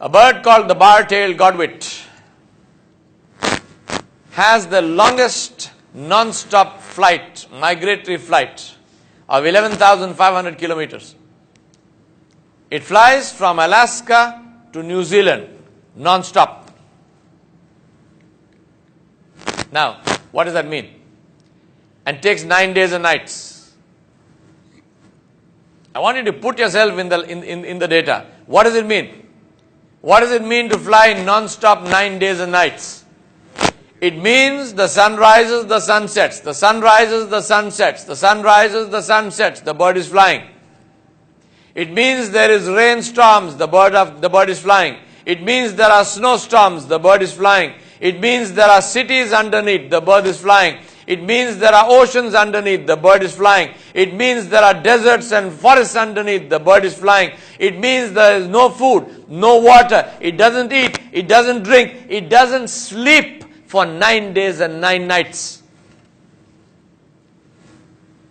A bird called the bar-tailed godwit has the longest non-stop flight, migratory flight of 11,500 kilometers. It flies from Alaska to New Zealand non-stop. Now, what does that mean? And takes 9 days and nights. I want you to put yourself in the data. What does it mean? What does it mean to fly non-stop 9 days and nights? It means the sun rises, the sun sets. The sun rises, the sun sets. The sun rises, the sun sets. The bird is flying. It means there is rainstorms, the bird is flying. It means there are snowstorms, the bird is flying. It means there are cities underneath, the bird is flying. It means there are oceans underneath, the bird is flying. It means there are deserts and forests underneath, the bird is flying. It means there is no food, no water. It doesn't eat, it doesn't drink, it doesn't sleep for 9 days and 9 nights.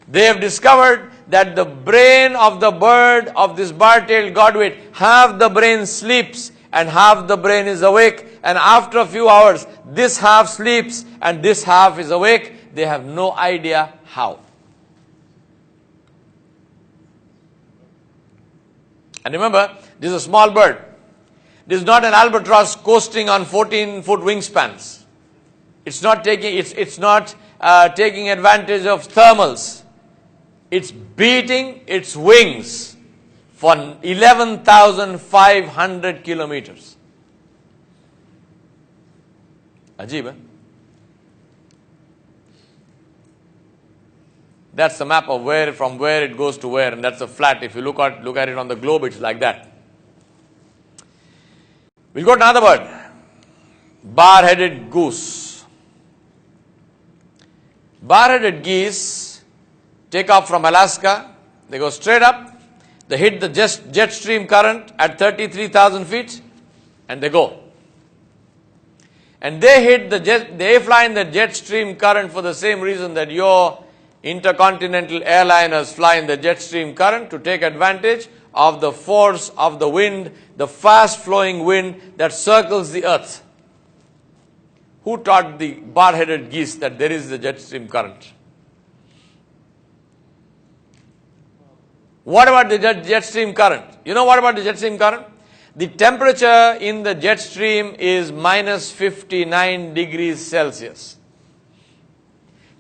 They have discovered that the brain of the bird, of this bar-tailed godwit, half the brain sleeps and half the brain is awake. And after a few hours, this half sleeps and this half is awake. They have no idea how. And remember, this is a small bird. This is not an albatross coasting on 14-foot wingspans. It's not taking advantage of thermals. It's beating its wings for 11,500 kilometers. Ajib, eh? That's the map of from where it goes to where, and that's a flat. If you look at it on the globe, it's like that. We'll go to another bird. Bar-headed goose. Bar-headed geese take off from Alaska. They go straight up. They hit the jet stream current at 33,000 feet, and they go. And they fly in the jet stream current for the same reason that your intercontinental airliners fly in the jet stream current, to take advantage of the force of the wind, the fast flowing wind that circles the earth. Who taught the bar-headed geese that there is the jet stream current? What about the jet stream current? You know what about the jet stream current? The temperature in the jet stream is minus 59 degrees Celsius.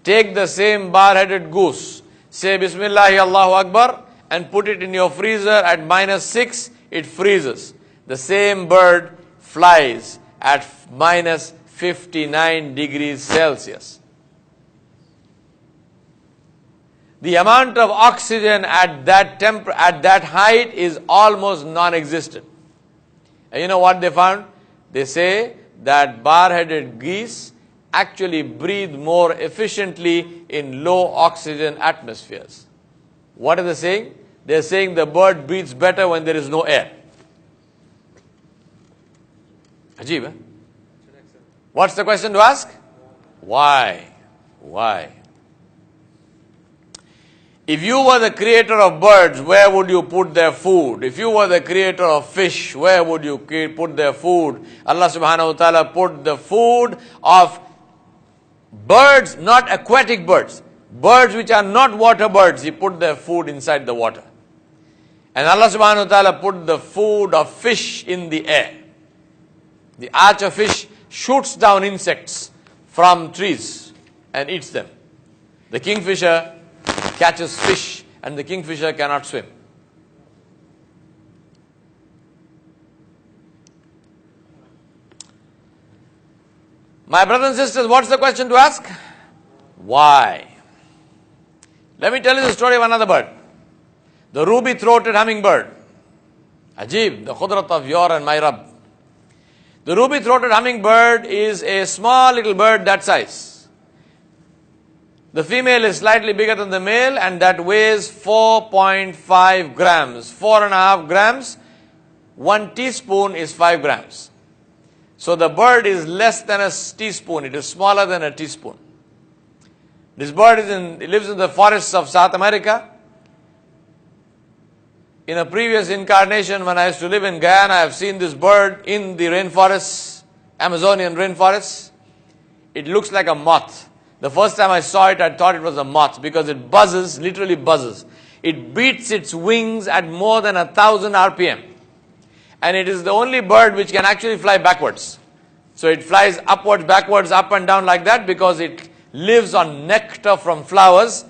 Take the same bar-headed goose, say Bismillahi Allahu Akbar, and put it in your freezer at minus 6, it freezes. The same bird flies at minus 59 degrees Celsius. The amount of oxygen at that height is almost non-existent. And you know what they found? They say that bar-headed geese actually breathe more efficiently in low oxygen atmospheres. What are they saying? They're saying the bird breathes better when there is no air. Ajib, eh? What's the question to ask? Why? Why? If you were the creator of birds, where would you put their food? If you were the creator of fish, where would you put their food? Allah subhanahu wa ta'ala put the food of birds, not aquatic birds. Birds which are not water birds, He put their food inside the water. And Allah subhanahu wa ta'ala put the food of fish in the air. The archer fish shoots down insects from trees and eats them. The kingfisher catches fish, and the kingfisher cannot swim. My brothers and sisters, what's the question to ask? Why? Let me tell you the story of another bird. The ruby-throated hummingbird. Ajib, the khudrat of your and my Rabb. The ruby-throated hummingbird is a small little bird that size. The female is slightly bigger than the male, and that weighs 4.5 grams. 4.5 grams. 1 teaspoon is 5 grams. So the bird is less than a teaspoon. It is smaller than a teaspoon. This bird lives in the forests of South America. In a previous incarnation, when I used to live in Guyana, I have seen this bird in the rainforests, Amazonian rainforests. It looks like a moth. The first time I saw it, I thought it was a moth because it buzzes, literally buzzes. It beats its wings at more than 1,000 RPM. And it is the only bird which can actually fly backwards. So it flies upwards, backwards, up and down like that because it lives on nectar from flowers.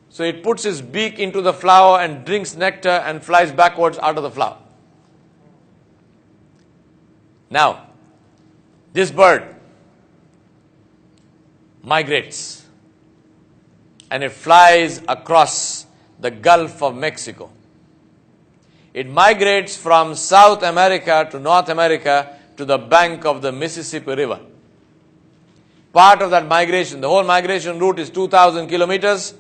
So it puts its beak into the flower and drinks nectar and flies backwards out of the flower. Now, this bird migrates and it flies across the Gulf of Mexico. It migrates from South America to North America to the bank of the Mississippi River. Part of that migration, the whole migration route is 2,000 kilometers.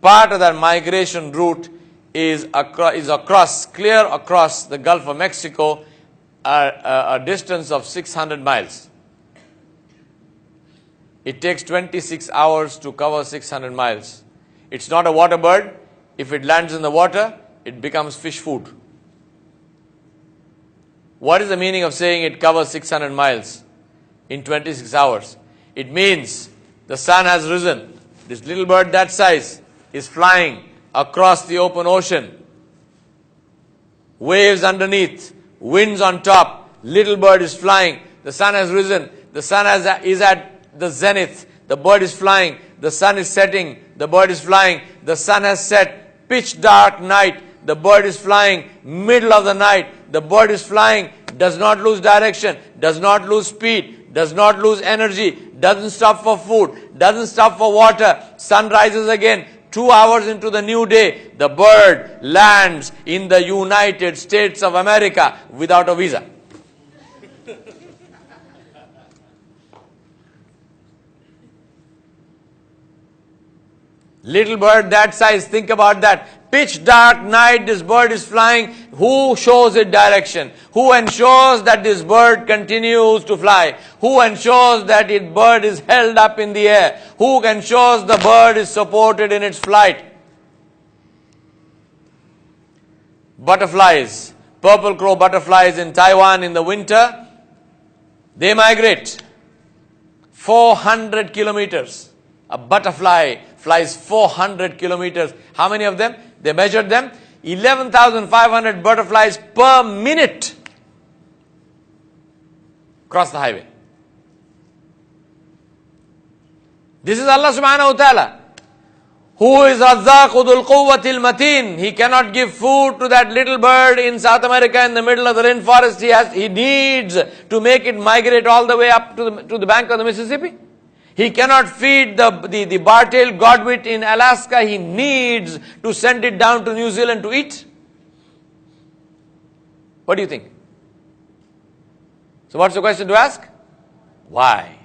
Part of that migration route is clear across the Gulf of Mexico, a distance of 600 miles. It takes 26 hours to cover 600 miles. It's not a water bird. If it lands in the water, it becomes fish food. What is the meaning of saying it covers 600 miles in 26 hours? It means the sun has risen. This little bird that size is flying across the open ocean. Waves underneath, winds on top. Little bird is flying. The sun has risen. The sun is at the zenith. The bird is flying. The sun is setting. The bird is flying. The sun has set. Pitch dark night. The bird is flying. Middle of the night. The bird is flying. Does not lose direction. Does not lose speed. Does not lose energy. Doesn't stop for food. Doesn't stop for water. Sun rises again. 2 hours into the new day, the bird lands in the United States of America without a visa. Little bird that size, think about that. Pitch dark night, this bird is flying. Who shows it direction? Who ensures that this bird continues to fly? Who ensures that this bird is held up in the air? Who ensures the bird is supported in its flight? Butterflies, purple crow butterflies in Taiwan in the winter, they migrate 400 kilometers. A butterfly flies 400 kilometers. How many of them? They measured them. 11,500 butterflies per minute cross the highway. This is Allah subhanahu wa ta'ala, who is Razzaqu Dhul Quwwatil Mateen. He cannot give food to that little bird in South America in the middle of the rainforest. He needs to make it migrate all the way up to the bank of the Mississippi. He cannot feed the bar-tailed godwit in Alaska. He needs to send it down to New Zealand to eat. What do you think? So what's the question to ask? Why?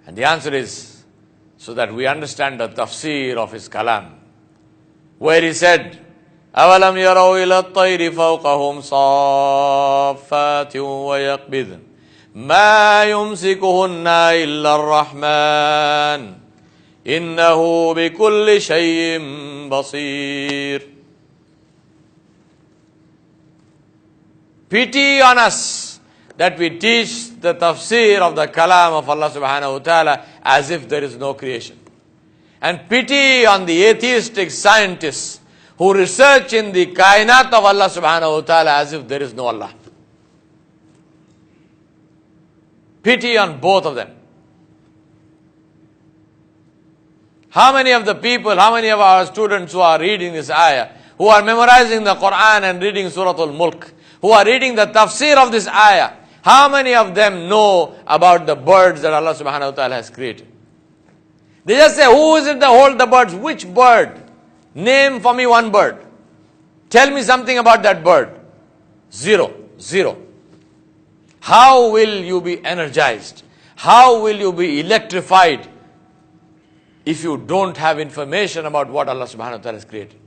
And the answer is so that we understand the tafsir of his kalam, where he said, أَوَلَمْ يَرَوْا إِلَى الطَّيْرِ فَوْقَهُمْ صَافَّاتٍ وَيَقْبِضْنَ مَا يُمْسِكُهُنَّ إِلَّا الرَّحْمَنُ إِنَّهُ بِكُلِّ شَيْءٍ بَصِيرٌ. Pity on us that we teach the tafsir of the kalam of Allah subhanahu wa ta'ala as if there is no creation. And pity on the atheistic scientists who research in the kainat of Allah subhanahu wa ta'ala as if there is no Allah. Pity on both of them. How many of the people, how many of our students who are reading this ayah, who are memorizing the Quran and reading Surah Al-Mulk, who are reading the tafsir of this ayah, how many of them know about the birds that Allah subhanahu wa ta'ala has created? They just say, who is it that holds the birds? Which bird? Name for me one bird. Tell me something about that bird. Zero. How will you be energized? How will you be electrified if you don't have information about what Allah subhanahu wa ta'ala has created?